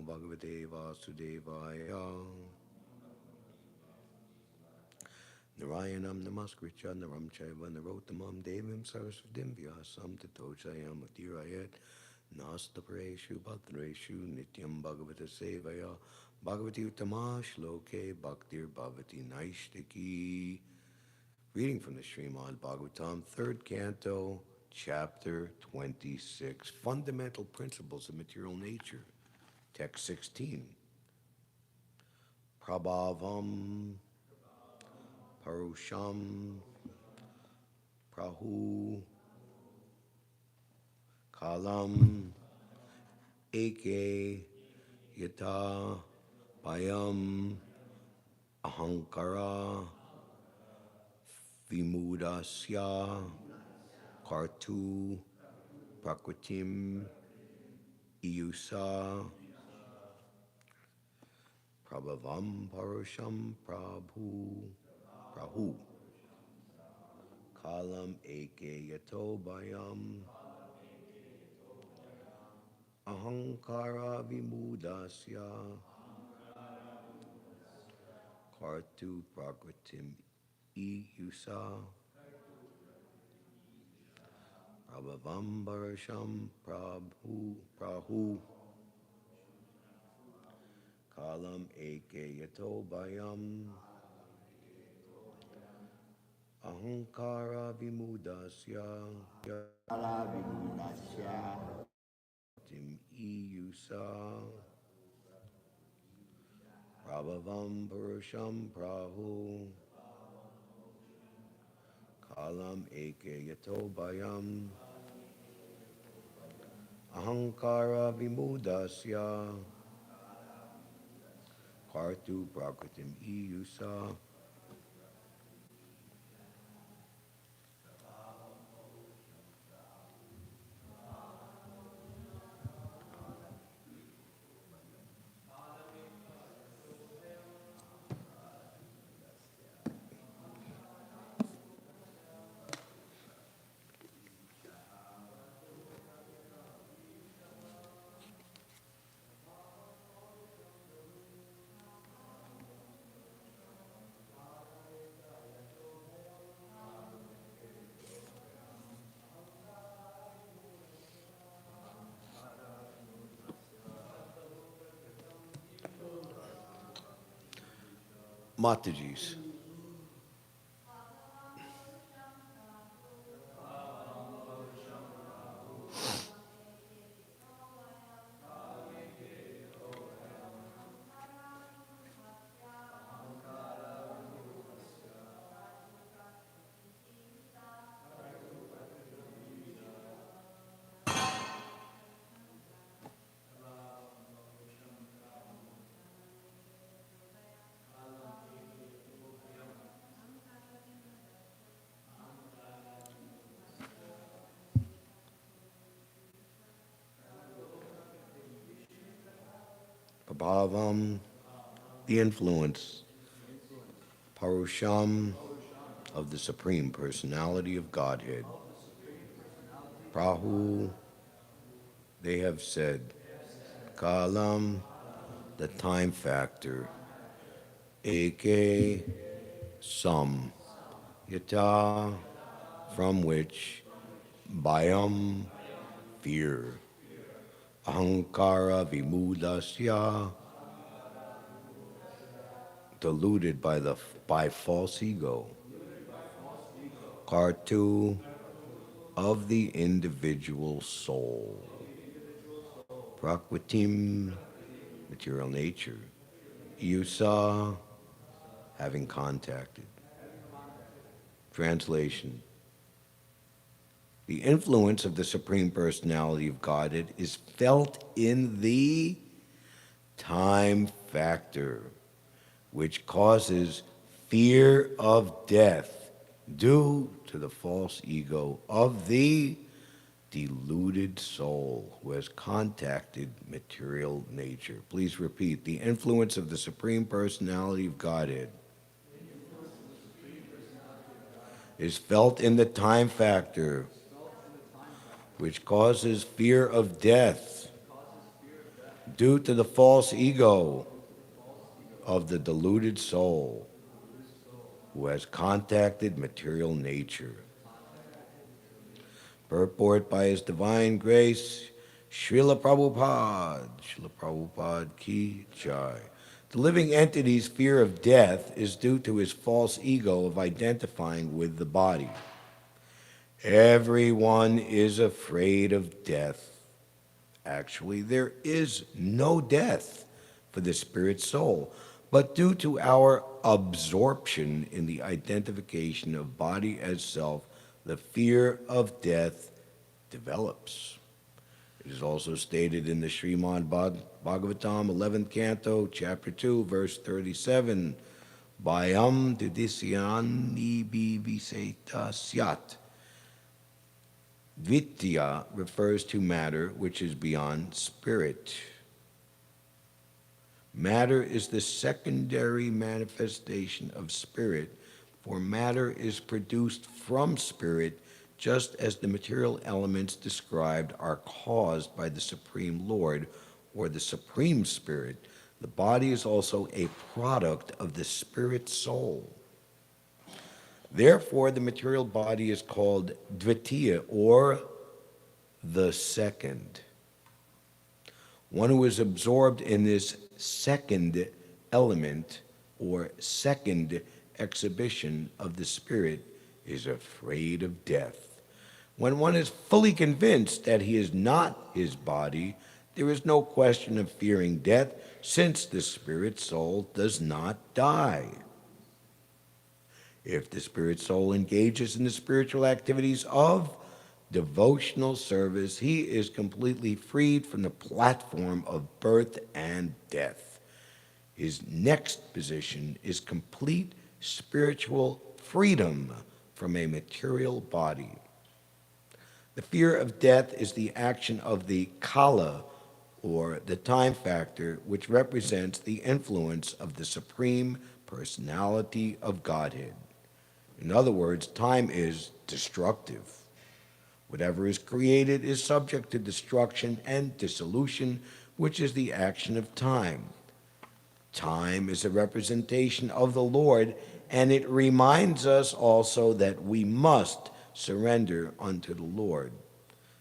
Bhagavate Vasudevaya. Narayanam Namaskritya Naram Chaiva Narottamam Devim Saraswatim Vyasam Tato Jayam Atirayat Nastapreshu Bhadreshu Nityam Bhagavata Sevaya Bhagavati Uttama Shloke Bhaktir Bhavati Naishtaki. Reading from the Srimad Bhāgavatam, 3rd Canto, Chapter 26, Fundamental Principles of Material Nature, Text 16. Prabhavam, Parusham, Prahu, Kalam, Eke, Yata, Payam, Ahankara, Vimudasya, Kartu, Prakritim, Iyusa, Prabhavam, Parusham, Prahu, Kalam, Eke, Yato, Bayam, Ahankara, Vimudasya, Kartu, Prakritim, Iyusa, Prabhavam Barasham Prahu Kalam Eke Yato Bayam Ahankara Vimudasya Tim Iyusa Prabhavam Barasham Prahu Kalam Eke Yato Bayam Ahankara Vimudasya Kartu Prakritim Iyusa. Matajis. Prabhavam, the influence, Parusham, of the Supreme Personality of Godhead. Prahu, they have said, Kalam, the time factor, Eke, some, Yata, from which, Bayam, fear, Ahankara Vimudasya, deluded by false ego, Kartu, of the individual soul, Prakritim, material nature, Yusa, having contacted. Translation: the influence of the Supreme Personality of Godhead is felt in the time factor, which causes fear of death due to the false ego of the deluded soul who has contacted material nature. Please repeat. The influence of the Supreme Personality of Godhead is felt in the time factor, which causes fear of death due to the false ego of the deluded soul who has contacted material nature. Purport by His Divine Grace, Srila Prabhupada Ki Jai. The living entity's fear of death is due to his false ego of identifying with the body. Everyone is afraid of death. Actually, there is no death for the spirit soul, but due to our absorption in the identification of body as self, the fear of death develops. It is also stated in the Srimad Bhāgavatam, 11th canto, chapter 2, verse 37, Bhayam didisyani biviseta syat. Vidya refers to matter which is beyond spirit. Matter is the secondary manifestation of spirit, for matter is produced from spirit, just as the material elements described are caused by the Supreme Lord or the Supreme Spirit. The body is also a product of the spirit soul. Therefore, the material body is called Dvitiya, or the second. One who is absorbed in this second element or second exhibition of the spirit is afraid of death. When one is fully convinced that he is not his body, there is no question of fearing death, since the spirit soul does not die. If the spirit soul engages in the spiritual activities of devotional service, he is completely freed from the platform of birth and death. His next position is complete spiritual freedom from a material body. The fear of death is the action of the kala, or the time factor, which represents the influence of the Supreme Personality of Godhead. In other words, time is destructive. Whatever is created is subject to destruction and dissolution, which is the action of time. Time is a representation of the Lord, and it reminds us also that we must surrender unto the Lord.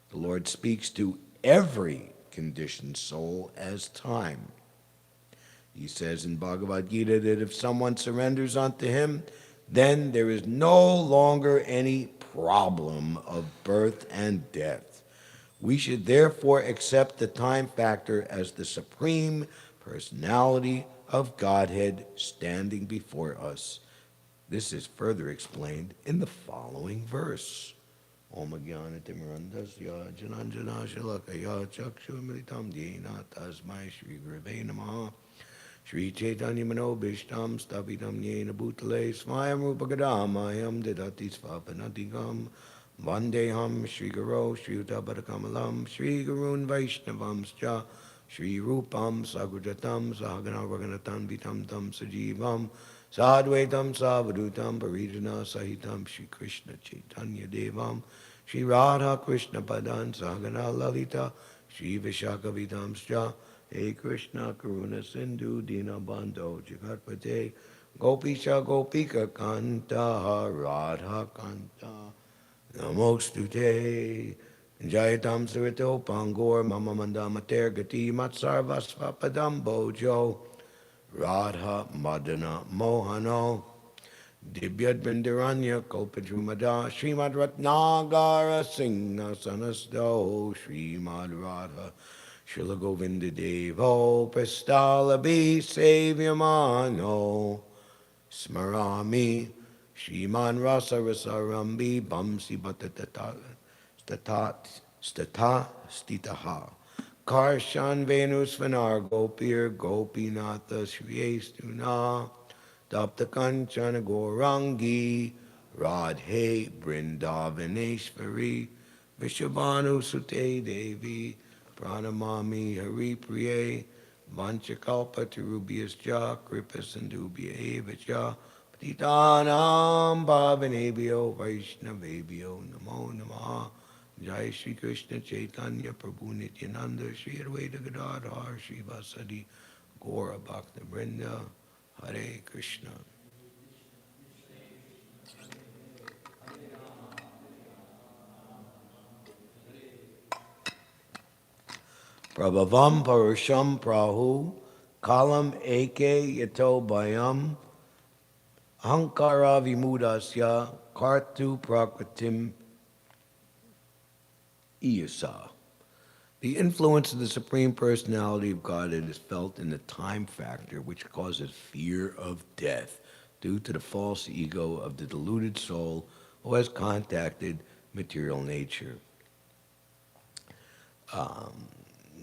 The Lord speaks to every conditioned soul as time. He says in Bhagavad Gita that if someone surrenders unto him, then there is no longer any problem of birth and death. We should therefore accept the time factor as the Supreme Personality of Godhead standing before us. This is further explained in the following verse. Om Jnana Timirandasya Jananjana Shalakaya Chakshumritam Dina Tasmai Shri Gurave Namaha Shri Chaitanya Mano Bhishtam Stapitam Yena Bhutale Smayam Rupagadam Didati Svapanatigam Vandeham Shri Guru Shri Utabharakamalam Shri Gurun Vaishnavamscha Shri Rupam Sagujatam Sahagana Raganatam Vitam Tam Sajivam Sadvaitam Savadutam Parijana Sahitam Shri Krishna Chaitanya Devam Shri Radha Krishna Padan Sahagana Lalita Shri Vishakavitamscha Hey Krishna Karuna Sindhu Dina Bandho Jagatpate Gopisha Gopika Kanta Radha Kanta Namostute Jayatam Sarito Pangor Mama Mandamater Gati Matsarvasva Padam Bojo Radha Madana Mohano Dibyad Bindaranya Kopajumada Srimad Ratnagara Singha Sanasdo Srimad Radha Srila Govinda Devo Prastalabi Savyamano Smarami Shriman Rasa Rasarambi Bamsi Batatata Stata Stitaha Karshan Venus Vanar Gopir Gopinatha Shriyestuna Tapta Kanchana Gorangi Radhe Brindavaneshvari Vishabhanu Sute Devi Pranamami Hari Priye Vanchakalpa Tarubhyascha Kripa Sindhubhya Evacha Patitanam Bhavanebhyo Vaishnavebhyo Namo Namaha Jai Shri Krishna Chaitanya Prabhu Nityananda Shri Advaita Gadadhar Shri Vasadi Gaura Bhakta Vrinda Hare Krishna. Prabhavam Parusham Prahu Kalam Eke Yato Bayam Ahankara Vimudasya Kartu Prakritim Iyasa. The influence of the Supreme Personality of Godhead is felt in the time factor, which causes fear of death due to the false ego of the deluded soul who has contacted material nature.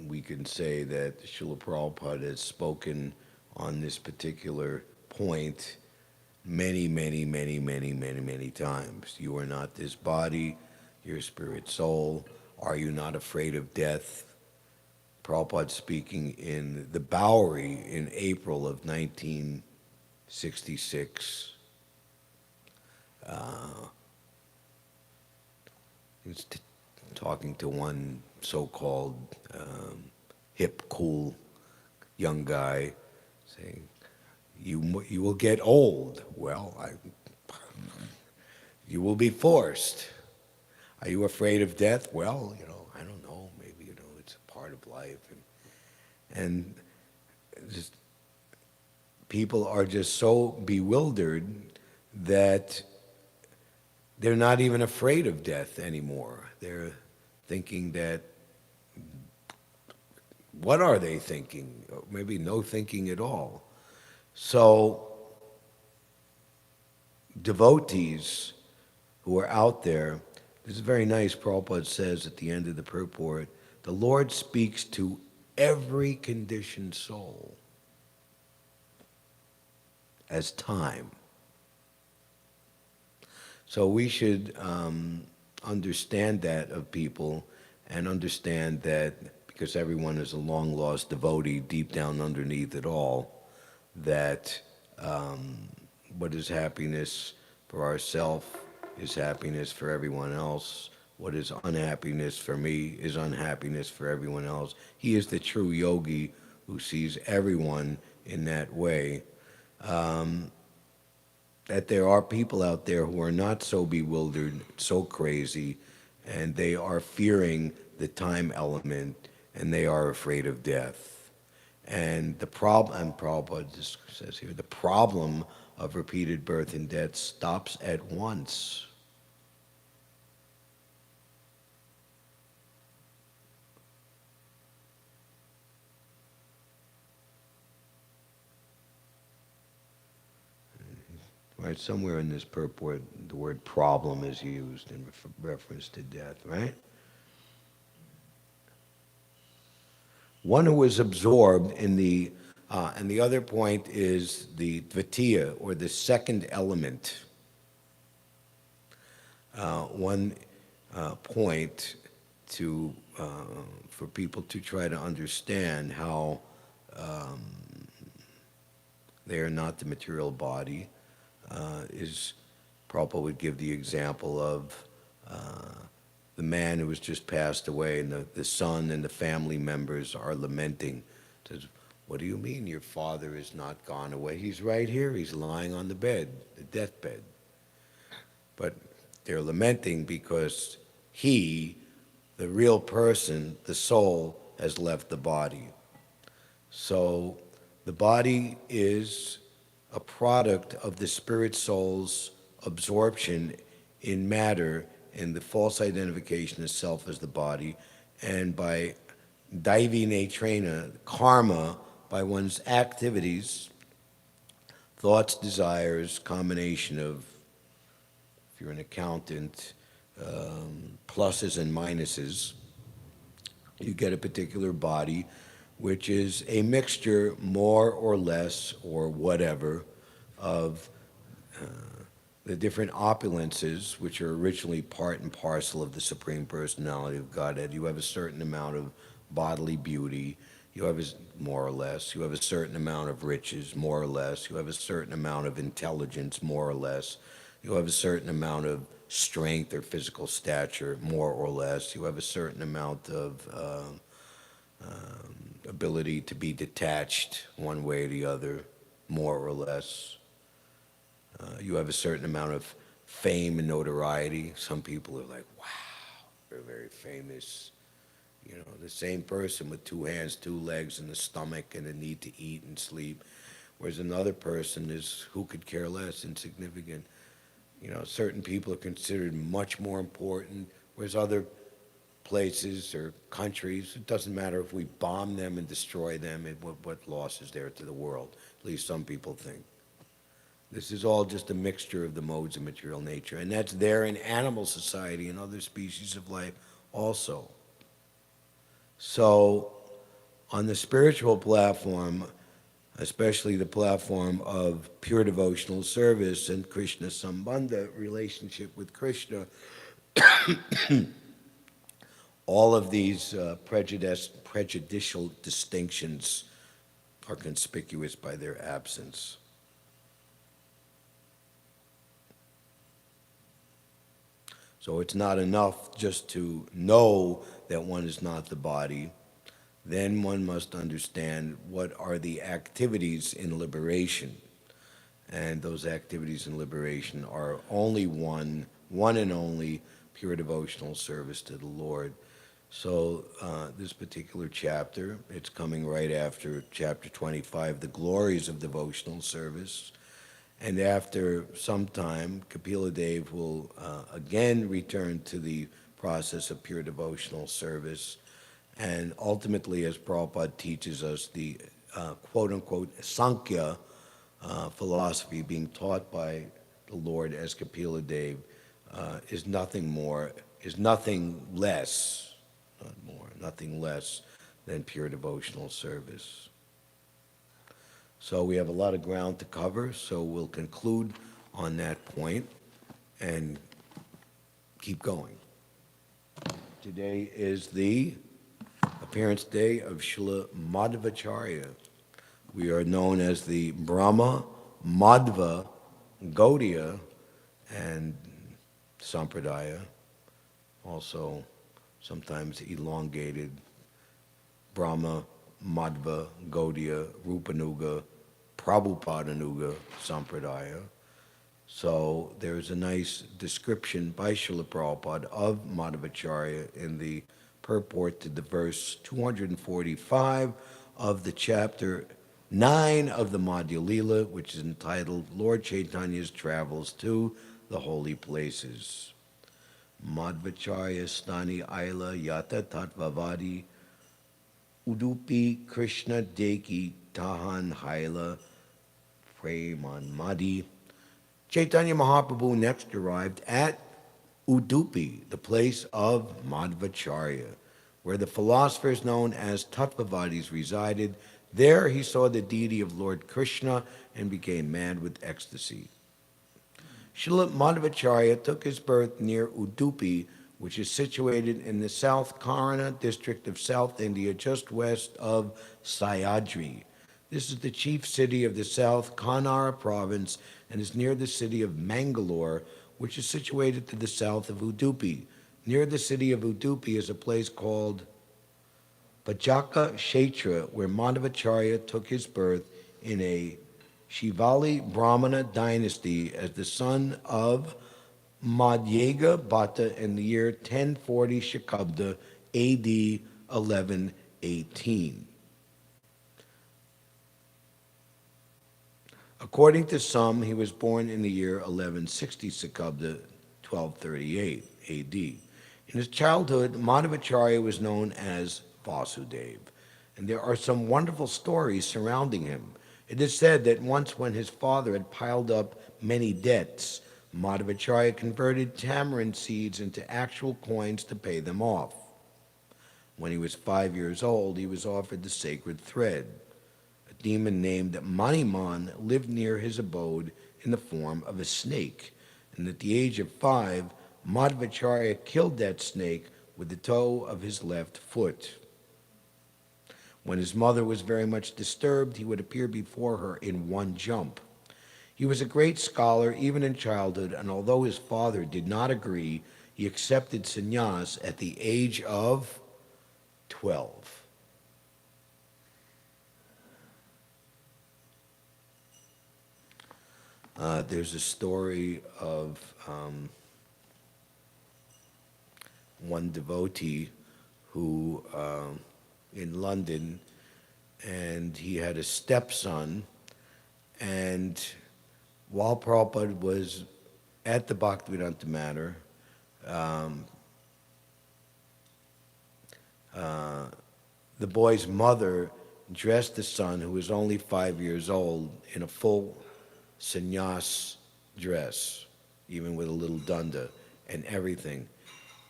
We can say that Srila Prabhupada has spoken on this particular point many times. You are not this body, your spirit soul. Are you not afraid of death? Prabhupada speaking in the Bowery in April of 1966. He was talking to one so-called hip, cool young guy, saying, "You will get old." Well, you will be forced. Are you afraid of death? Well, I don't know. Maybe it's a part of life, and just people are just so bewildered that they're not even afraid of death anymore. They're thinking that, what are they thinking? Maybe no thinking at all. So devotees who are out there, this is very nice. Prabhupada says at the end of the purport, the Lord speaks to every conditioned soul as time. So we should understand that of people, and understand that because everyone is a long-lost devotee deep down underneath it all, that what is happiness for ourselves is happiness for everyone else. What is unhappiness for me is unhappiness for everyone else. He is the true yogi who sees everyone in that way. That there are people out there who are not so bewildered, so crazy, and they are fearing the time element, and they are afraid of death. And the problem, and Prabhupada just says here, the problem of repeated birth and death stops at once. Right, somewhere in this purport, the word problem is used in reference to death, right? One who is absorbed in the, and the other point is the dvitiya, or the second element. One point to, for people to try to understand how they are not the material body, is Prabhupada would give the example of the man who has just passed away, and the son and the family members are lamenting. Says, "What do you mean your father is not gone away? He's right here. He's lying on the bed, the deathbed." But they're lamenting because he, the real person, the soul, has left the body. So the body is a product of the spirit soul's absorption in matter, in the false identification of self as the body, and by daivi netrena, karma, by one's activities, thoughts, desires, combination of, if you're an accountant, pluses and minuses, you get a particular body which is a mixture, more or less, or whatever, of the different opulences, which are originally part and parcel of the Supreme Personality of Godhead. You have a certain amount of bodily beauty, you have more or less. You have a certain amount of riches, more or less. You have a certain amount of intelligence, more or less. You have a certain amount of strength or physical stature, more or less. You have a certain amount of ability to be detached one way or the other, more or less. You have a certain amount of fame and notoriety. Some people are like, wow, they're very famous. You know, the same person with two hands, two legs, and a stomach, and a need to eat and sleep. Whereas another person is who could care less, insignificant. You know, certain people are considered much more important, whereas other places or countries, it doesn't matter if we bomb them and destroy them, what loss is there to the world? At least some people think. This is all just a mixture of the modes of material nature, and that's there in animal society and other species of life also. So, on the spiritual platform, especially the platform of pure devotional service and Krishna Sambandha, relationship with Krishna, all of these prejudicial distinctions are conspicuous by their absence. So it's not enough just to know that one is not the body. Then one must understand what are the activities in liberation. And those activities in liberation are only one and only pure devotional service to the Lord. So this particular chapter, it's coming right after chapter 25, the glories of devotional service. And after some time, Kapila Dev will again return to the process of pure devotional service. And ultimately, as Prabhupada teaches us, the quote-unquote Sankhya philosophy being taught by the Lord as Kapila Dev is nothing less, not more, nothing less than pure devotional service. So we have a lot of ground to cover, so we'll conclude on that point and keep going. Today is the appearance day of Srila Madhvacharya. We are known as the Brahma Madhva Gaudiya and Sampradaya, also sometimes elongated Brahma Madhva Gaudiya Rupanuga Prabhupadanuga Sampradaya. So there's a nice description by Srila Prabhupada of Madhvacharya in the purport to the verse 245 of the chapter 9 of the Madhya Lila, which is entitled Lord Chaitanya's Travels to the Holy Places. Madhvacharya Stani Aila Yata Tatvavadi Udupi Krishna Deki Tahan Haila Preman Madi. Chaitanya Mahaprabhu next arrived at Udupi, the place of Madhvacharya, where the philosophers known as Tattvavadis resided. There he saw the deity of Lord Krishna and became mad with ecstasy. Srila Madhvacharya took his birth near Udupi, which is situated in the South Karna district of South India, just west of Sayadri. This is the chief city of the South Kannada province and is near the city of Mangalore, which is situated to the south of Udupi. Near the city of Udupi is a place called Pajaka Kshetra, where Madhvacharya took his birth in a Shivali Brahmana dynasty as the son of Madhyega Bhatta in the year 1040 Shakabda, AD 1118. According to some, he was born in the year 1160 Shakabda, 1238 AD. In his childhood, Madhvacharya was known as Vasudev, and there are some wonderful stories surrounding him. It is said that once when his father had piled up many debts, Madhvacharya converted tamarind seeds into actual coins to pay them off. When he was 5 years old, he was offered the sacred thread. A demon named Maniman lived near his abode in the form of a snake, and at the age of 5, Madhvacharya killed that snake with the toe of his left foot. When his mother was very much disturbed, he would appear before her in one jump. He was a great scholar even in childhood, and although his father did not agree, he accepted sannyas at the age of 12. There's a story of one devotee who, in London, and he had a stepson, and while Prabhupada was at the Bhaktivedanta Manor, the boy's mother dressed the son, who was only 5 years old, in a full sannyas dress, even with a little danda and everything.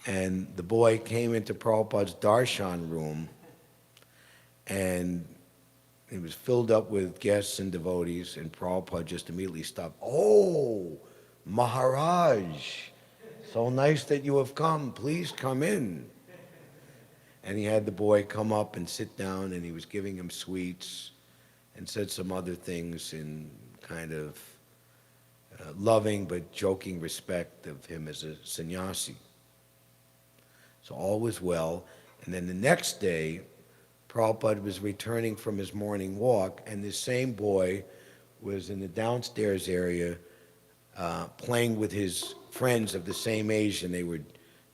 And the boy came into Prabhupada's darshan room, and it was filled up with guests and devotees, and Prabhupada just immediately stopped. "Oh, Maharaj, so nice that you have come. Please come in." And he had the boy come up and sit down, and he was giving him sweets and said some other things in kind of loving but joking respect of him as a sannyasi. So all was well. And then the next day, Prabhupada was returning from his morning walk, and this same boy was in the downstairs area playing with his friends of the same age, and they were,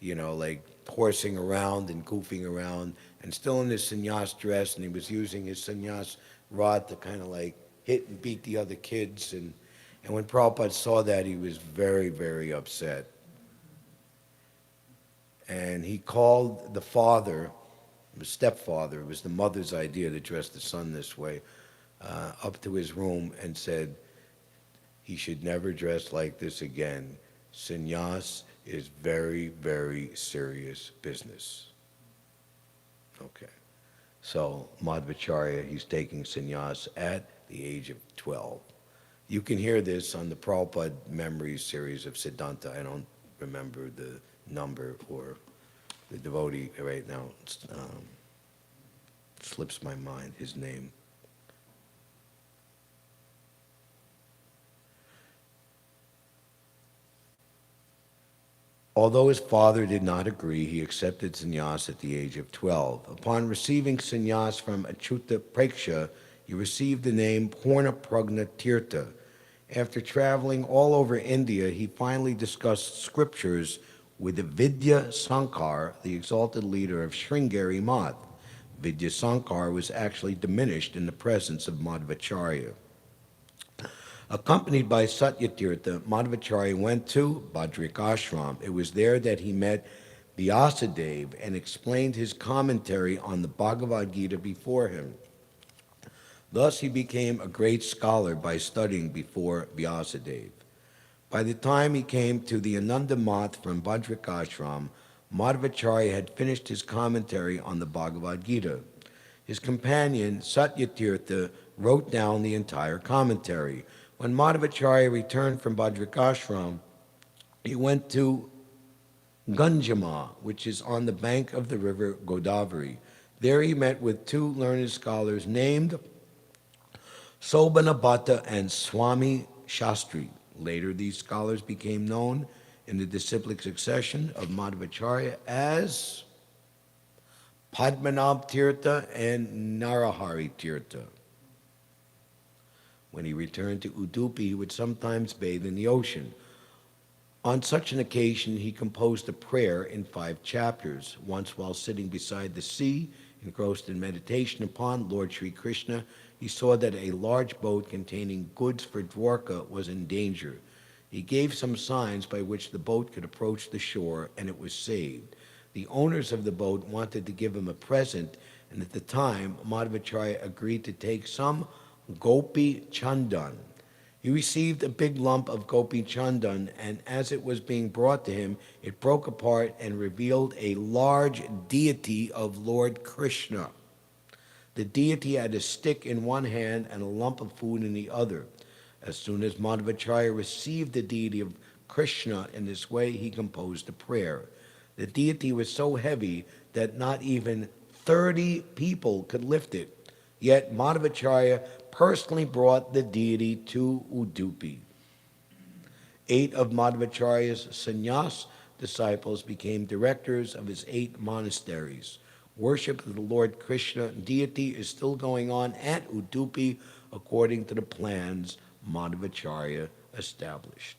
like horsing around and goofing around, and still in his sannyas dress, and he was using his sannyas rod to kind of like hit and beat the other kids. And when Prabhupada saw that, he was very, very upset. And he called the father, the stepfather, it was the mother's idea to dress the son this way, up to his room and said he should never dress like this again. Sannyas is very, very serious business. Okay. So Madhvacharya, he's taking sannyas at the age of 12. You can hear this on the Prabhupada Memories series of Siddhanta. I don't remember the number or the devotee right now. Slips my mind, his name. Although his father did not agree, he accepted sannyas at the age of 12. Upon receiving sannyas from Achyuta Preksha, he received the name Purna Pragna Tirtha. After traveling all over India, he finally discussed scriptures with Vidya Sankar, the exalted leader of Sringeri Math. Vidya Sankar was actually diminished in the presence of Madhvacharya. Accompanied by Satyatirtha, Madhvacharya went to Badrik Ashram. It was there that he met Vyasadeva and explained his commentary on the Bhagavad Gita before him. Thus he became a great scholar by studying before Vyasadeva. By the time he came to the Ananda Math from Badrik Ashram, Madhvacharya had finished his commentary on the Bhagavad Gita. His companion, Satyatirtha, wrote down the entire commentary. When Madhvacharya returned from Badrik Ashram, he went to Ganjama, which is on the bank of the river Godavari. There he met with two learned scholars named Sobhanabhatta and Swami Shastri. Later, these scholars became known in the disciplic succession of Madhvacharya as Padmanabh Tirtha and Narahari Tirtha. When he returned to Udupi, he would sometimes bathe in the ocean. On such an occasion, he composed a prayer in 5 chapters. Once, while sitting beside the sea, engrossed in meditation upon Lord Sri Krishna, he saw that a large boat containing goods for Dwarka was in danger. He gave some signs by which the boat could approach the shore, and it was saved. The owners of the boat wanted to give him a present, and at the time, Madhvacharya agreed to take some Gopi Chandan. He received a big lump of Gopi Chandan, and as it was being brought to him, it broke apart and revealed a large deity of Lord Krishna. The deity had a stick in one hand and a lump of food in the other. As soon as Madhvacharya received the deity of Krishna in this way, he composed a prayer. The deity was so heavy that not even 30 people could lift it. Yet Madhvacharya personally brought the deity to Udupi. 8 of Madhvacharya's sannyas disciples became directors of his 8 monasteries. Worship of the Lord Krishna deity is still going on at Udupi according to the plans Madhvacharya established.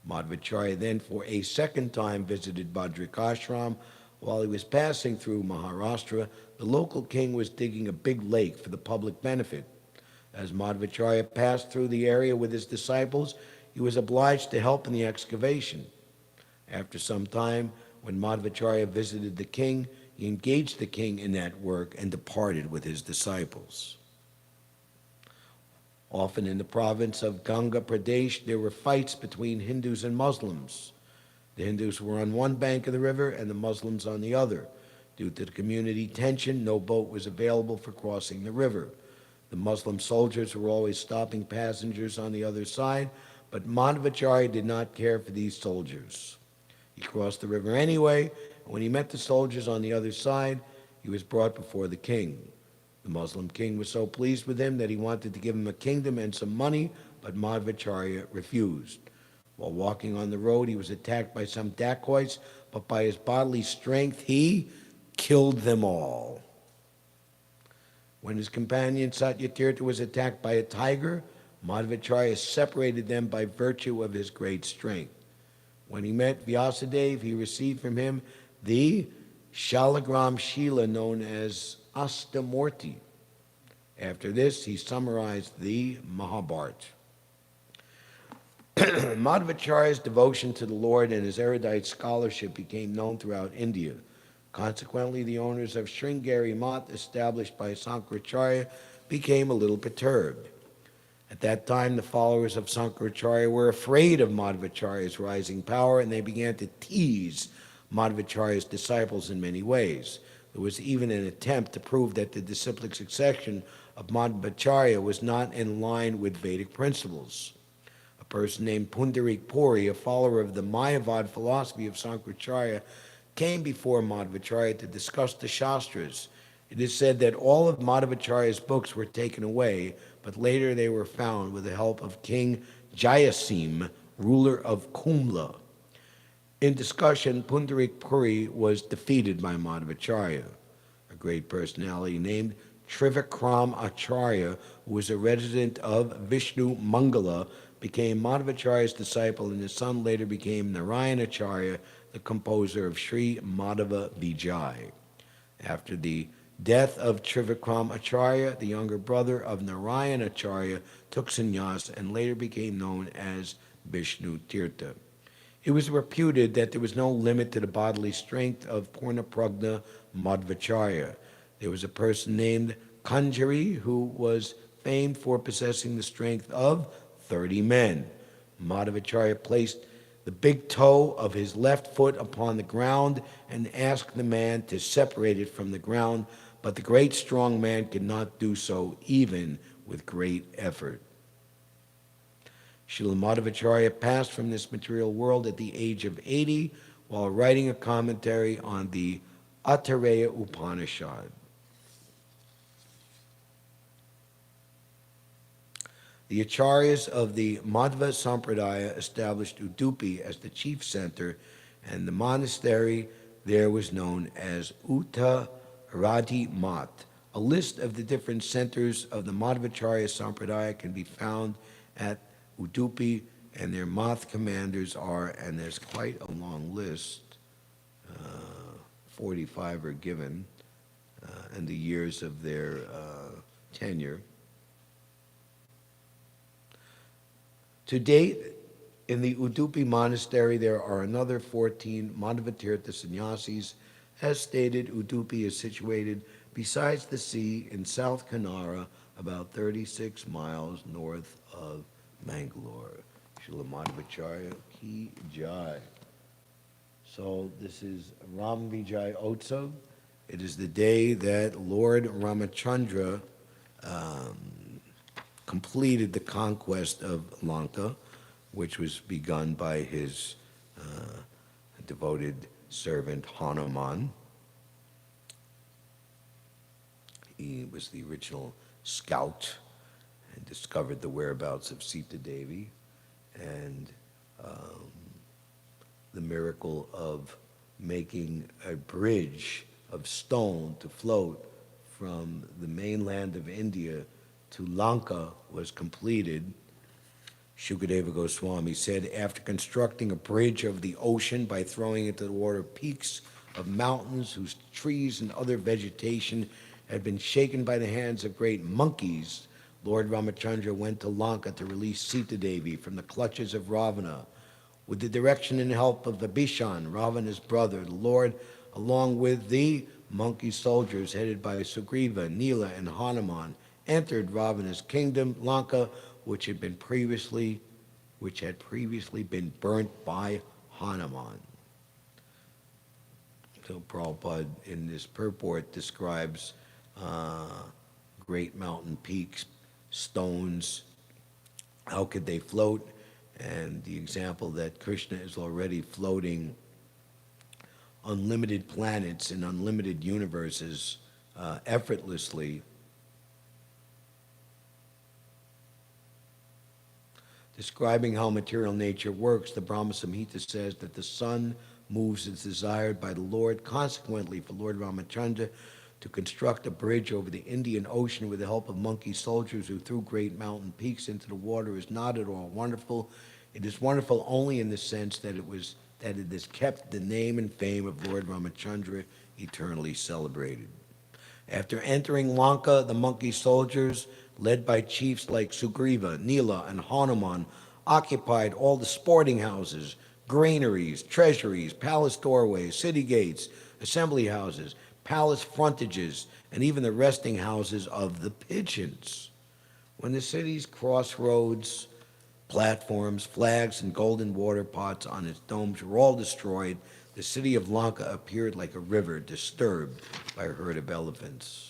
Madhvacharya then for a second time visited Bhadrakashram. While he was passing through Maharashtra, the local king was digging a big lake for the public benefit. As Madhvacharya passed through the area with his disciples, he was obliged to help in the excavation. After some time, when Madhvacharya visited the king, he engaged the king in that work and departed with his disciples. Often in the province of Ganga Pradesh, there were fights between Hindus and Muslims. The Hindus were on one bank of the river and the Muslims on the other. Due to the community tension, no boat was available for crossing the river. The Muslim soldiers were always stopping passengers on the other side, but Madhvacharya did not care for these soldiers. He crossed the river anyway, and when he met the soldiers on the other side, he was brought before the king. The Muslim king was so pleased with him that he wanted to give him a kingdom and some money, but Madhvacharya refused. While walking on the road, he was attacked by some dacoits, but by his bodily strength, he killed them all. When his companion Satyatirtha was attacked by a tiger, Madhvacharya separated them by virtue of his great strength. When he met Vyasadeva, he received from him the Shalagram Shila known as Astamurti. After this, he summarized the Mahabharata. Madhvacharya's devotion to the Lord and his erudite scholarship became known throughout India. Consequently, the owners of Sringeri Math, established by Sankaracharya, became a little perturbed. At that time, the followers of Sankaracharya were afraid of Madhvacharya's rising power, and they began to tease Madhvacharya's disciples in many ways. There was even an attempt to prove that the disciplic succession of Madhvacharya was not in line with Vedic principles. A person named Pundarik Puri, a follower of the Mayavad philosophy of Sankaracharya, came before Madhvacharya to discuss the Shastras. It is said that all of Madhvacharya's books were taken away, but later they were found with the help of King Jayasim, ruler of Kumla. In discussion, Pundarik Puri was defeated by Madhvacharya. A great personality named Trivikram Acharya, who was a resident of Vishnu Mangala, became Madhvacharya's disciple, and his son later became Narayana Acharya, the composer of Sri Madhava Vijay. After the death of Trivikram Acharya, the younger brother of Narayana Acharya took sannyas and later became known as Vishnu Tirtha. It was reputed that there was no limit to the bodily strength of Purnapragna Madhvacharya. There was a person named Kanjari who was famed for possessing the strength of 30 men. Madhvacharya placed the big toe of his left foot upon the ground and asked the man to separate it from the ground, but the great strong man could not do so even with great effort. Srila Madhvacharya passed from this material world at the age of 80 while writing a commentary on the Attareya Upanishad. The Acharyas of the Madhva Sampradaya established Udupi as the chief center, and the monastery there was known as Uttaradi Math. A list of the different centers of the Madhvacharya Sampradaya can be found at Udupi, and their Math commanders are, and there's quite a long list, 45 are given, and the years of their tenure. To date, in the Udupi monastery, there are another 14 Madhvatirtha sannyasis. As stated, Udupi is situated besides the sea in South Kannara, about 36 miles north of Mangalore. Srila Madhvacharya Ki Jai. So this is Ram Vijay Utsav. It is the day that Lord Ramachandra completed the conquest of Lanka, which was begun by his devoted servant Hanuman. He was the original scout and discovered the whereabouts of Sita Devi, and the miracle of making a bridge of stone to float from the mainland of India to Lanka was completed. Shukadeva Goswami said, after constructing a bridge over the ocean by throwing into the water peaks of mountains whose trees and other vegetation had been shaken by the hands of great monkeys, Lord Ramachandra went to Lanka to release Sita Devi from the clutches of Ravana. With the direction and help of Vibhishan, Ravana's brother, the Lord, along with the monkey soldiers headed by Sugriva, Nila, and Hanuman, entered Ravana's kingdom, Lanka, which had previously been burnt by Hanuman. So Prabhupada in this purport describes great mountain peaks, stones, how could they float? And the example that Krishna is already floating unlimited planets and unlimited universes effortlessly. Describing how material nature works, the Brahma Samhita says that the sun moves as desired by the Lord. Consequently, for Lord Ramachandra to construct a bridge over the Indian Ocean with the help of monkey soldiers who threw great mountain peaks into the water is not at all wonderful. It is wonderful only in the sense that it has kept the name and fame of Lord Ramachandra eternally celebrated. After entering Lanka, the monkey soldiers, led by chiefs like Sugriva, Nila, and Hanuman, occupied all the sporting houses, granaries, treasuries, palace doorways, city gates, assembly houses, palace frontages, and even the resting houses of the pigeons. When the city's crossroads, platforms, flags, and golden water pots on its domes were all destroyed, the city of Lanka appeared like a river disturbed by a herd of elephants.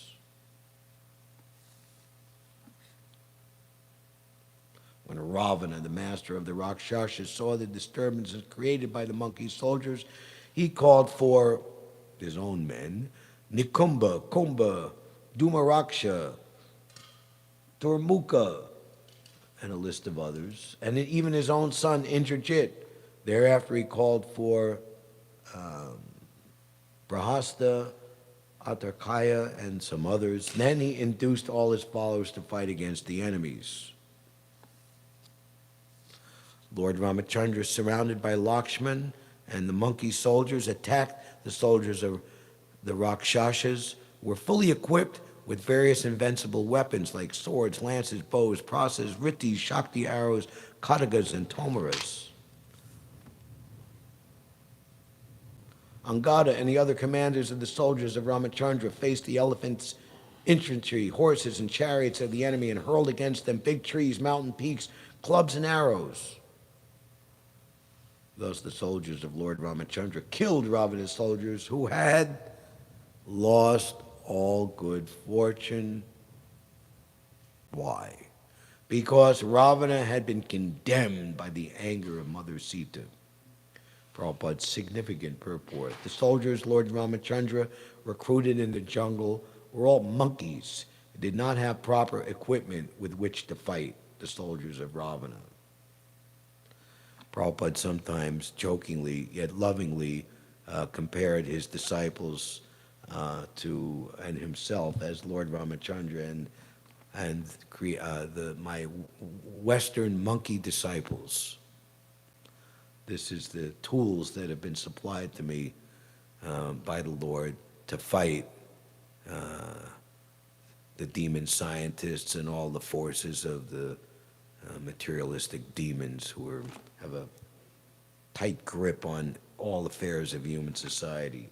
When Ravana, the master of the Rakshasas, saw the disturbances created by the monkey soldiers, he called for his own men, Nikumba, Kumbha, Dhumaraksha, Durmukha, and a list of others, and even his own son, Indrajit. Thereafter he called for Brahasta, Atarkaya, and some others. Then he induced all his followers to fight against the enemies. Lord Ramachandra, surrounded by Lakshman and the monkey soldiers, attacked the soldiers of the Rakshasas, were fully equipped with various invincible weapons like swords, lances, bows, prasas, ritis, shakti arrows, katagas, and tomaras. Angada and the other commanders of the soldiers of Ramachandra faced the elephants, infantry, horses, and chariots of the enemy and hurled against them big trees, mountain peaks, clubs, and arrows. Thus the soldiers of Lord Ramachandra killed Ravana's soldiers who had lost all good fortune. Why? Because Ravana had been condemned by the anger of Mother Sita. Prabhupada's significant purport. The soldiers Lord Ramachandra recruited in the jungle were all monkeys and did not have proper equipment with which to fight the soldiers of Ravana. Prabhupada sometimes jokingly yet lovingly compared his disciples and himself as Lord Ramachandra and my Western monkey disciples. This is the tools that have been supplied to me by the Lord to fight the demon scientists and all the forces of the materialistic demons who have a tight grip on all affairs of human society.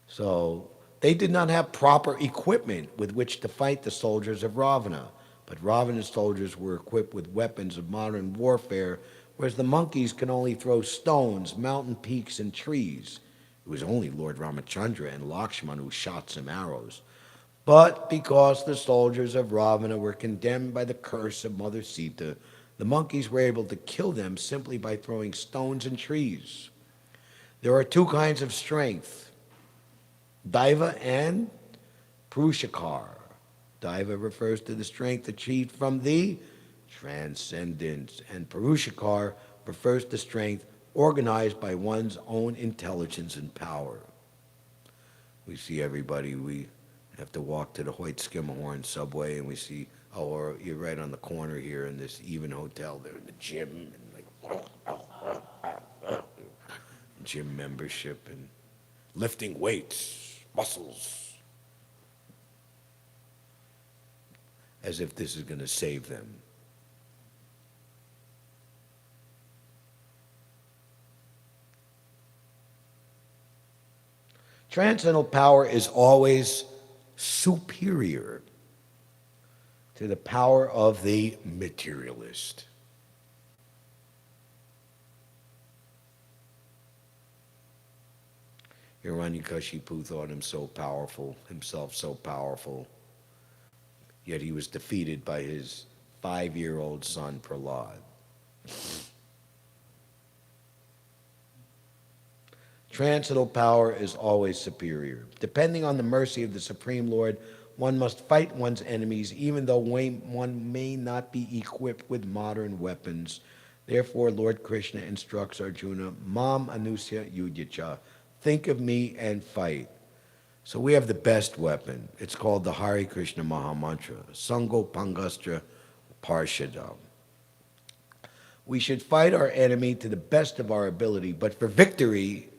So they did not have proper equipment with which to fight the soldiers of Ravana, but Ravana's soldiers were equipped with weapons of modern warfare, whereas the monkeys could only throw stones, mountain peaks, and trees. It was only Lord Ramachandra and Lakshman who shot some arrows. But because the soldiers of Ravana were condemned by the curse of Mother Sita, the monkeys were able to kill them simply by throwing stones and trees. There are two kinds of strength. Daiva and Purushakar. Daiva refers to the strength achieved from the transcendence, and Purushakar refers to strength organized by one's own intelligence and power. We see everybody, we have to walk to the Hoyt Skimmerhorn subway, and we see, oh, or you're right on the corner here in this Even Hotel, they're in the gym, and like, gym membership, and lifting weights, muscles, as if this is going to save them. Transcendental power is always superior to the power of the materialist. Hiranyakashipu thought himself so powerful, yet he was defeated by his 5-year-old son Prahlad. Transcendental power is always superior. Depending on the mercy of the Supreme Lord, one must fight one's enemies even though one may not be equipped with modern weapons. Therefore, Lord Krishna instructs Arjuna, Mam Anusya Yudhyacha, think of me and fight. So we have the best weapon. It's called the Hare Krishna Mahamantra, Sango Pangastra Parshadam. We should fight our enemy to the best of our ability, but for victory,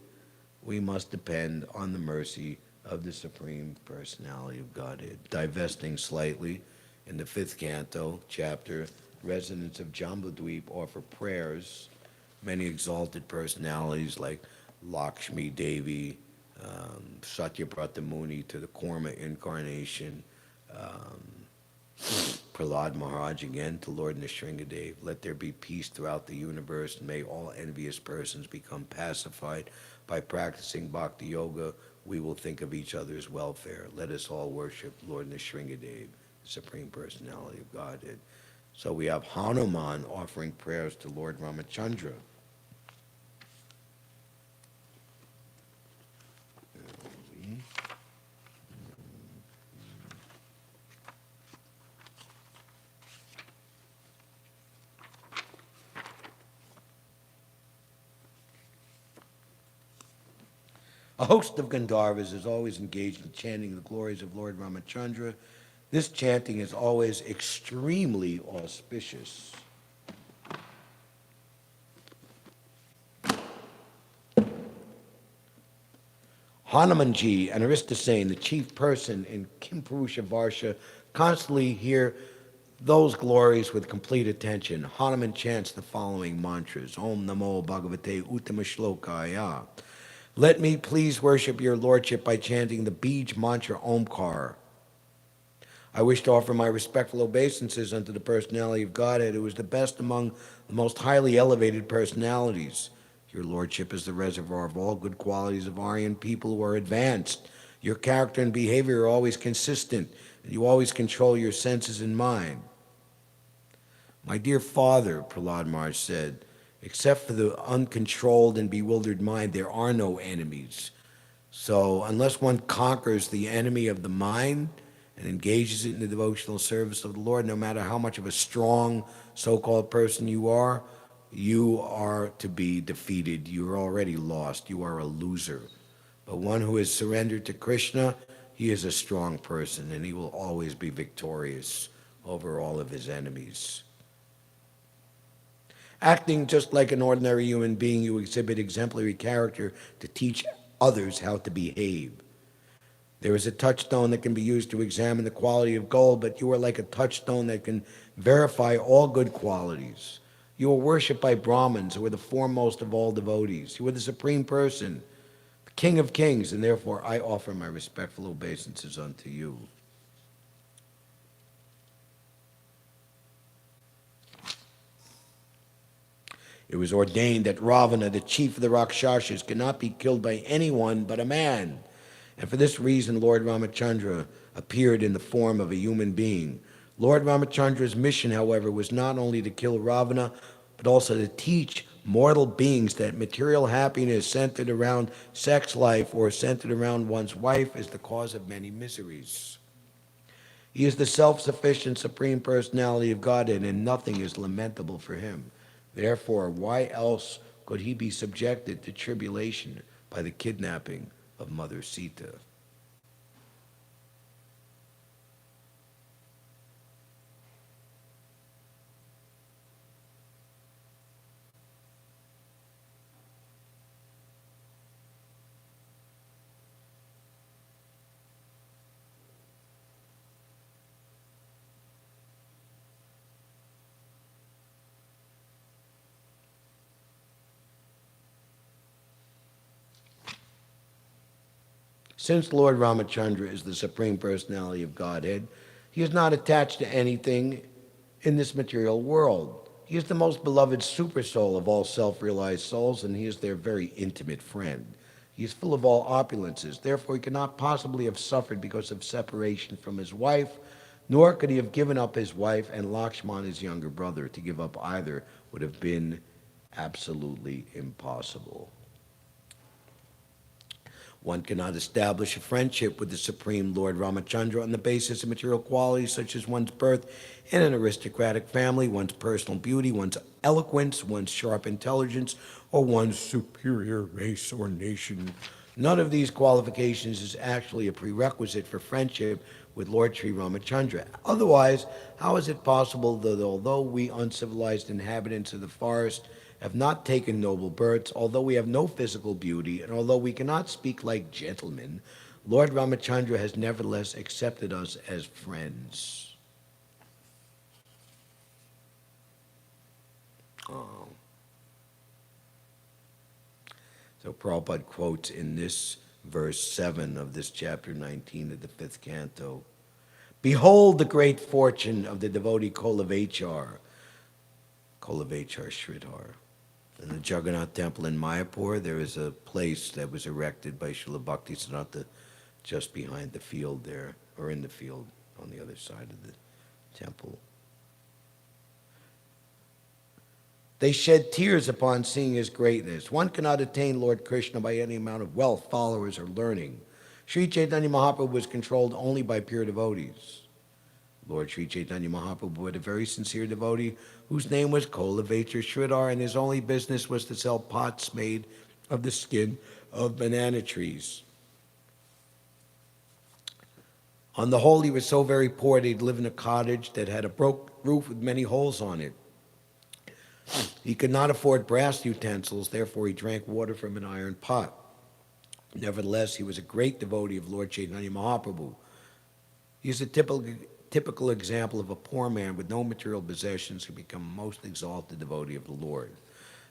we must depend on the mercy of the Supreme Personality of Godhead. Divesting slightly, in the 5th canto, chapter, residents of Jambudweep offer prayers. Many exalted personalities like Lakshmi Devi, Satyabrata Muni to the Korma incarnation, Prahlad Maharaj again to Lord Nrsingadev. Let there be peace throughout the universe, and may all envious persons become pacified. By practicing Bhakti Yoga, we will think of each other's welfare. Let us all worship Lord Nrsingadev, the Supreme Personality of Godhead. So we have Hanuman offering prayers to Lord Ramachandra. A host of Gandharvas is always engaged in chanting the glories of Lord Ramachandra. This chanting is always extremely auspicious. Hanumanji and Aristasena, the chief person in Kimpurusha Varsha, constantly hear those glories with complete attention. Hanuman chants the following mantras. Om Namo Bhagavate Uttama Shlokaya. Let me please worship your lordship by chanting the Bij mantra Omkar. I wish to offer my respectful obeisances unto the personality of Godhead, who is the best among the most highly elevated personalities. Your lordship is the reservoir of all good qualities of Aryan people who are advanced. Your character and behavior are always consistent, and you always control your senses and mind. My dear father, Prahlad Maharaj said, except for the uncontrolled and bewildered mind, there are no enemies. So unless one conquers the enemy of the mind and engages it in the devotional service of the Lord, no matter how much of a strong so-called person you are to be defeated. You're already lost. You are a loser. But one who is surrendered to Krishna, he is a strong person, and he will always be victorious over all of his enemies. Acting just like an ordinary human being, you exhibit exemplary character to teach others how to behave. There is a touchstone that can be used to examine the quality of gold, but you are like a touchstone that can verify all good qualities. You are worshipped by Brahmins, who are the foremost of all devotees. You are the Supreme Person, the King of Kings, and therefore I offer my respectful obeisances unto you. It was ordained that Ravana, the chief of the Rakshasas, cannot be killed by anyone but a man. And for this reason, Lord Ramachandra appeared in the form of a human being. Lord Ramachandra's mission, however, was not only to kill Ravana, but also to teach mortal beings that material happiness centered around sex life or centered around one's wife is the cause of many miseries. He is the self-sufficient Supreme Personality of Godhead, and nothing is lamentable for him. Therefore, why else could he be subjected to tribulation by the kidnapping of Mother Sita? Since Lord Ramachandra is the Supreme Personality of Godhead, he is not attached to anything in this material world. He is the most beloved supersoul of all self-realized souls, and he is their very intimate friend. He is full of all opulences. Therefore, he cannot possibly have suffered because of separation from his wife, nor could he have given up his wife and Lakshman, his younger brother. To give up either would have been absolutely impossible. One cannot establish a friendship with the Supreme Lord Ramachandra on the basis of material qualities such as one's birth in an aristocratic family, one's personal beauty, one's eloquence, one's sharp intelligence, or one's superior race or nation. None of these qualifications is actually a prerequisite for friendship with Lord Sri Ramachandra. Otherwise, how is it possible that although we uncivilized inhabitants of the forest have not taken noble births, although we have no physical beauty, and although we cannot speak like gentlemen, Lord Ramachandra has nevertheless accepted us as friends? Oh. So Prabhupada quotes in this verse 7 of this chapter 19 of the 5th canto, "Behold the great fortune of the devotee Kolavechar Sridhar. In the Jagannath Temple in Mayapur, there is a place that was erected by Srila Bhaktisiddhanta just behind the field there, or in the field on the other side of the temple. They shed tears upon seeing his greatness. One cannot attain Lord Krishna by any amount of wealth, followers, or learning. Sri Chaitanya Mahaprabhu was controlled only by pure devotees. Lord Sri Chaitanya Mahaprabhu had a very sincere devotee whose name was Kolavechar Sridhar, and his only business was to sell pots made of the skin of banana trees. On the whole, he was so very poor that he'd live in a cottage that had a broken roof with many holes on it. He could not afford brass utensils, therefore he drank water from an iron pot. Nevertheless, he was a great devotee of Lord Chaitanya Mahaprabhu. He is a typical example of a poor man with no material possessions who become a most exalted devotee of the Lord.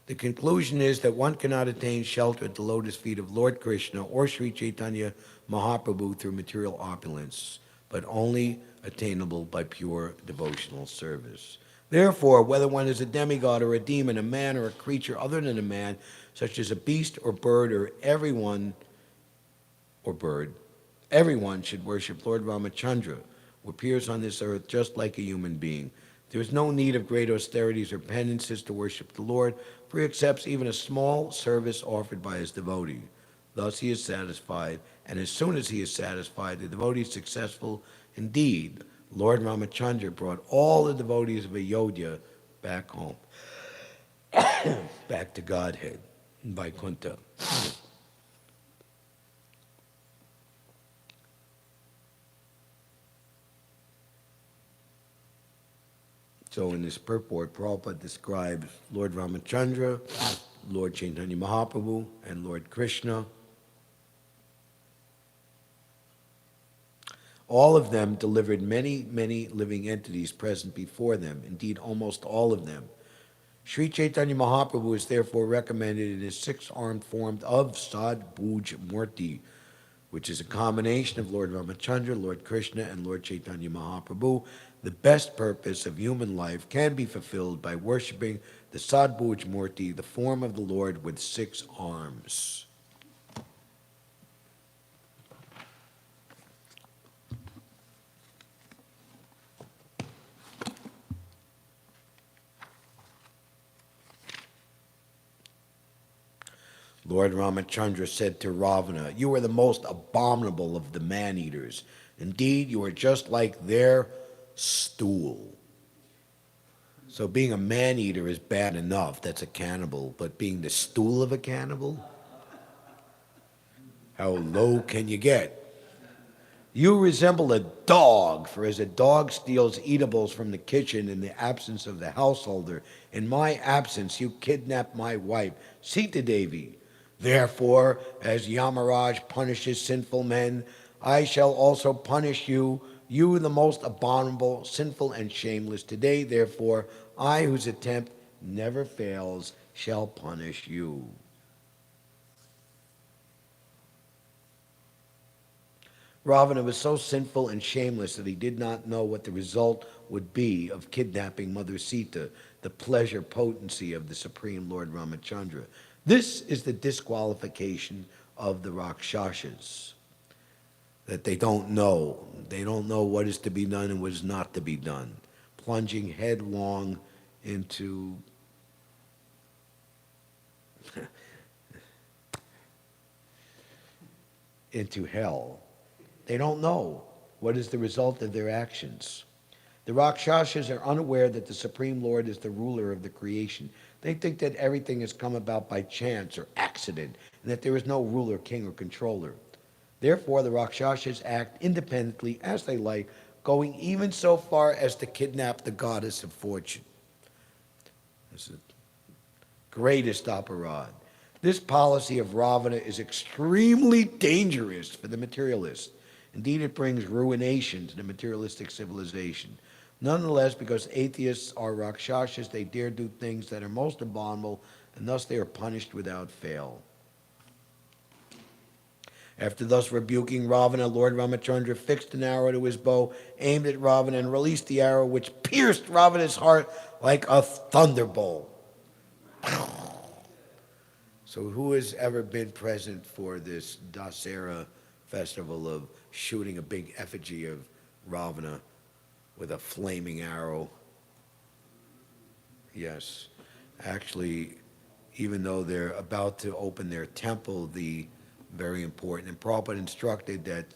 The conclusion is that one cannot attain shelter at the lotus feet of Lord Krishna or Sri Chaitanya Mahaprabhu through material opulence, but only attainable by pure devotional service. Therefore, whether one is a demigod or a demon, a man or a creature other than a man, such as a beast or bird everyone should worship Lord Ramachandra, who appears on this earth just like a human being. There is no need of great austerities or penances to worship the Lord, for he accepts even a small service offered by his devotee. Thus he is satisfied, and as soon as he is satisfied, the devotee is successful indeed. Lord Ramachandra brought all the devotees of Ayodhya back home, back to Godhead, in Vaikuntha. So in this purport, Prabhupada describes Lord Ramachandra, Lord Chaitanya Mahaprabhu, and Lord Krishna. All of them delivered many, many living entities present before them, indeed almost all of them. Sri Chaitanya Mahaprabhu is therefore recommended in his six-armed form of Sad Bhuj Murti, which is a combination of Lord Ramachandra, Lord Krishna, and Lord Chaitanya Mahaprabhu. The best purpose of human life can be fulfilled by worshiping the Sad Bhuj Murti, the form of the Lord with 6 arms. Lord Ramachandra said to Ravana, "You are the most abominable of the man-eaters. Indeed, you are just like their stool." So being a man-eater is bad enough, that's a cannibal, but being the stool of a cannibal? How low can you get? You resemble a dog, for as a dog steals eatables from the kitchen in the absence of the householder, in my absence you kidnap my wife, Sita Devi. Therefore, as Yamaraj punishes sinful men, I shall also punish you, you the most abominable, sinful, and shameless. Today, therefore, I, whose attempt never fails, shall punish you. Ravana was so sinful and shameless that he did not know what the result would be of kidnapping Mother Sita, the pleasure potency of the Supreme Lord Ramachandra. This is the disqualification of the Rakshasas, that they don't know. They don't know what is to be done and what is not to be done, plunging headlong into into hell. They don't know what is the result of their actions. The Rakshasas are unaware that the Supreme Lord is the ruler of the creation. They think that everything has come about by chance or accident, and that there is no ruler, king, or controller. Therefore, the Rakshasas act independently as they like, going even so far as to kidnap the goddess of fortune. This is the greatest aparad. This policy of Ravana is extremely dangerous for the materialist. Indeed, it brings ruination to the materialistic civilization. Nonetheless, because atheists are Rakshasas, they dare do things that are most abominable, and thus they are punished without fail. After thus rebuking Ravana, Lord Ramachandra fixed an arrow to his bow, aimed at Ravana, and released the arrow, which pierced Ravana's heart like a thunderbolt. So who has ever been present for this Dasera festival of shooting a big effigy of Ravana with a flaming arrow? Yes. Actually, even though they're about to open their temple, the very important, and Prabhupada instructed that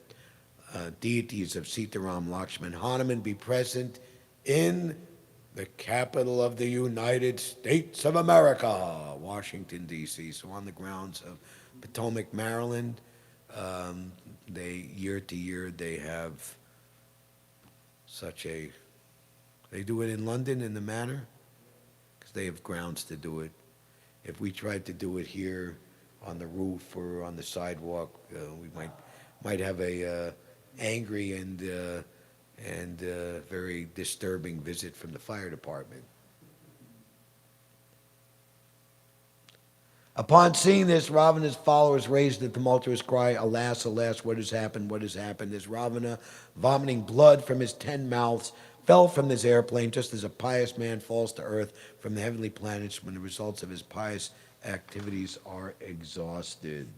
deities of Sitaram, Lakshman, Hanuman be present in the capital of the United States of America, Washington, D.C. So on the grounds of Potomac, Maryland, year to year, they have they do it in London in the manor, because they have grounds to do it. If we tried to do it here on the roof or on the sidewalk, we might have a angry and very disturbing visit from the fire department. Upon seeing this, Ravana's followers raised a tumultuous cry, "Alas, alas, what has happened, what has happened?" As Ravana, vomiting blood from his 10 mouths, fell from his airplane, just as a pious man falls to earth from the heavenly planets when the results of his pious activities are exhausted.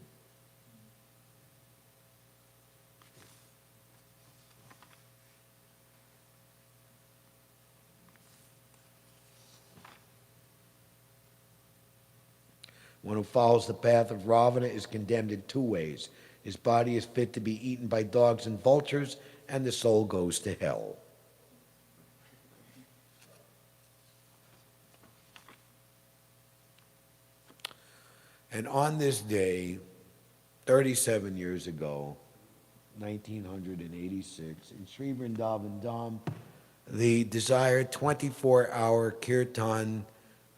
One who follows the path of Ravana is condemned in 2 ways. His body is fit to be eaten by dogs and vultures, and the soul goes to hell. And on this day, 37 years ago, 1986, in Sri Vrindavan Dham, the desired 24-hour kirtan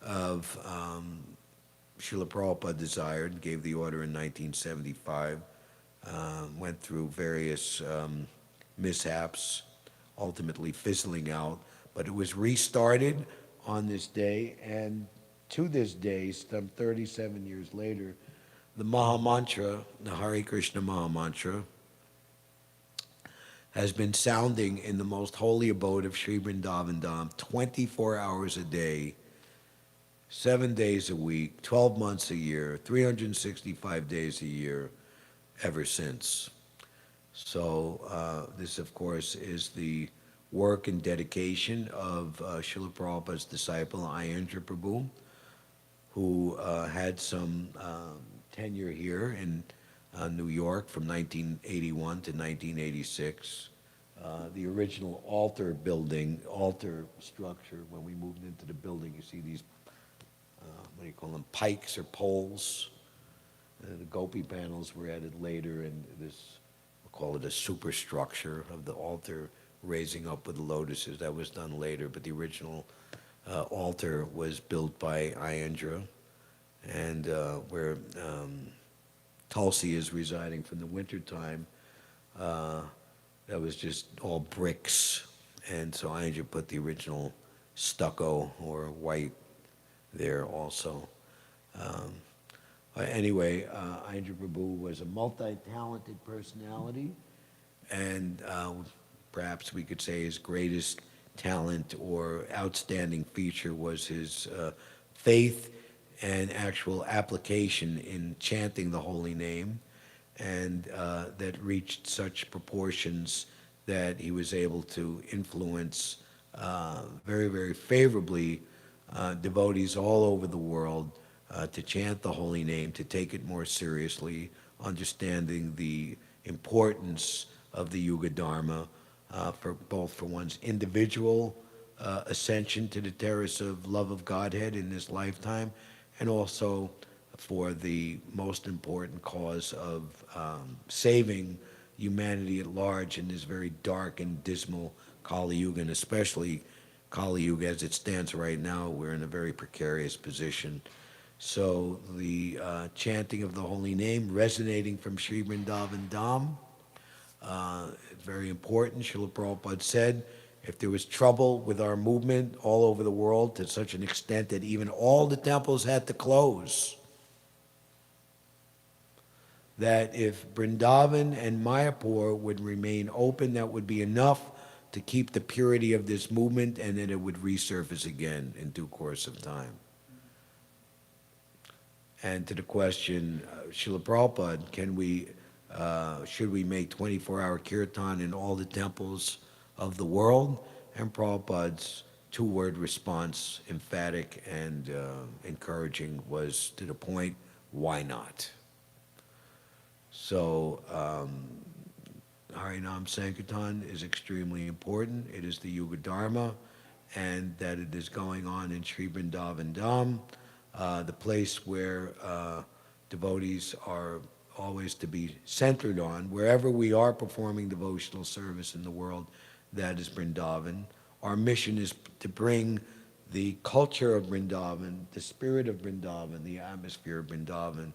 of Srila Prabhupada desired, gave the order in 1975, went through various mishaps, ultimately fizzling out, but it was restarted on this day, and to this day, some 37 years later, the Mahamantra, the Hare Krishna Mahamantra, has been sounding in the most holy abode of Sri Vrindavan Dham 24 hours a day, 7 days a week, 12 months a year, 365 days a year, ever since. So this, of course, is the work and dedication of Srila Prabhupada's disciple, Ayendra Prabhu, who had some tenure here in New York from 1981 to 1986. The original altar building, altar structure, when we moved into the building, you see these, what do you call them, pikes or poles. The gopi panels were added later, and this, we'll call it a superstructure of the altar raising up with the lotuses. That was done later, but the original altar was built by Ayendra, and where Tulsi is residing from the wintertime, that was just all bricks. And so Ayendra put the original stucco or white there also. Anyway, Ayendra Prabhu was a multi-talented personality, and perhaps we could say his greatest talent or outstanding feature was his faith and actual application in chanting the holy name, and that reached such proportions that he was able to influence very, very favorably devotees all over the world to chant the holy name, to take it more seriously, understanding the importance of the Yuga Dharma, for both for one's individual ascension to the terrace of love of Godhead in this lifetime, and also for the most important cause of saving humanity at large in this very dark and dismal Kali Yuga, and especially Kali Yuga as it stands right now. We're in a very precarious position. So the chanting of the holy name resonating from Sri Vrindavan Dham, very important. Srila Prabhupada said, if there was trouble with our movement all over the world to such an extent that even all the temples had to close, that if Vrindavan and Mayapur would remain open, that would be enough to keep the purity of this movement, and then it would resurface again in due course of time. And to the question, Srila Prabhupada, should we make 24-hour kirtan in all the temples of the world? And Prabhupada's two-word response, emphatic and encouraging, was to the point, why not? So Harinam Sankirtan is extremely important. It is the Yuga Dharma, and that it is going on in Sri Vrindavan Dham, the place where devotees are always to be centered on. Wherever we are performing devotional service in the world, that is Vrindavan. Our mission is to bring the culture of Vrindavan, the spirit of Vrindavan, the atmosphere of Vrindavan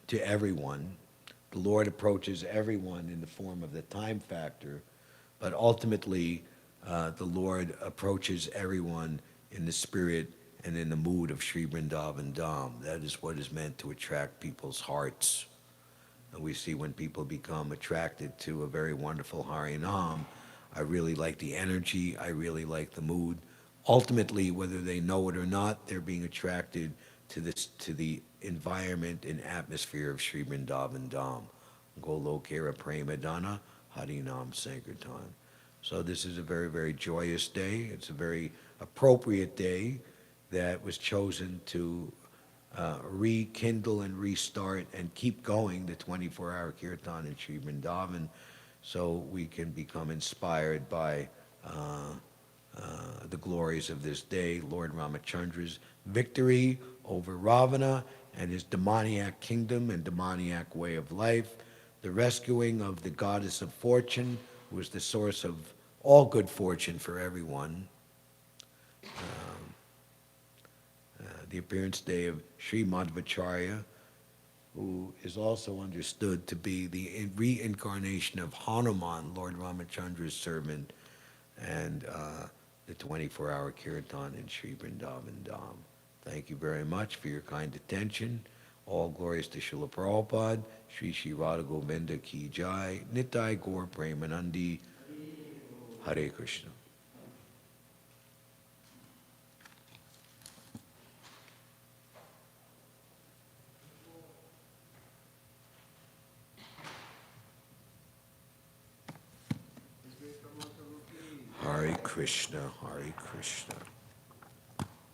to everyone. The Lord approaches everyone in the form of the time factor, but ultimately the Lord approaches everyone in the spirit and in the mood of Sri Vrindavan Dham. That is what is meant to attract people's hearts. And we see when people become attracted to a very wonderful Harinam, I really like the energy, I really like the mood. Ultimately, whether they know it or not, they're being attracted to the environment and atmosphere of Sri Vrindavan Dham. Golokera Premadana Harinam Sankirtan. So this is a very, very joyous day. It's a very appropriate day that was chosen to rekindle and restart and keep going the 24-hour kirtan in Sri Vrindavan, so we can become inspired by the glories of this day, Lord Ramachandra's victory over Ravana and his demoniac kingdom and demoniac way of life, the rescuing of the goddess of fortune, who is the source of all good fortune for everyone, the appearance day of Sri Madhvacharya, who is also understood to be the reincarnation of Hanuman, Lord Ramachandra's servant, and the 24-hour kirtan in Sri Vrindavan Dham. Thank you very much for your kind attention. All glories to Srila Prabhupada, Sri Sri Radha Govinda Ki Jai, Nitai Gaur Premanandi, Hare Krishna. Hare Krishna, Hare Krishna.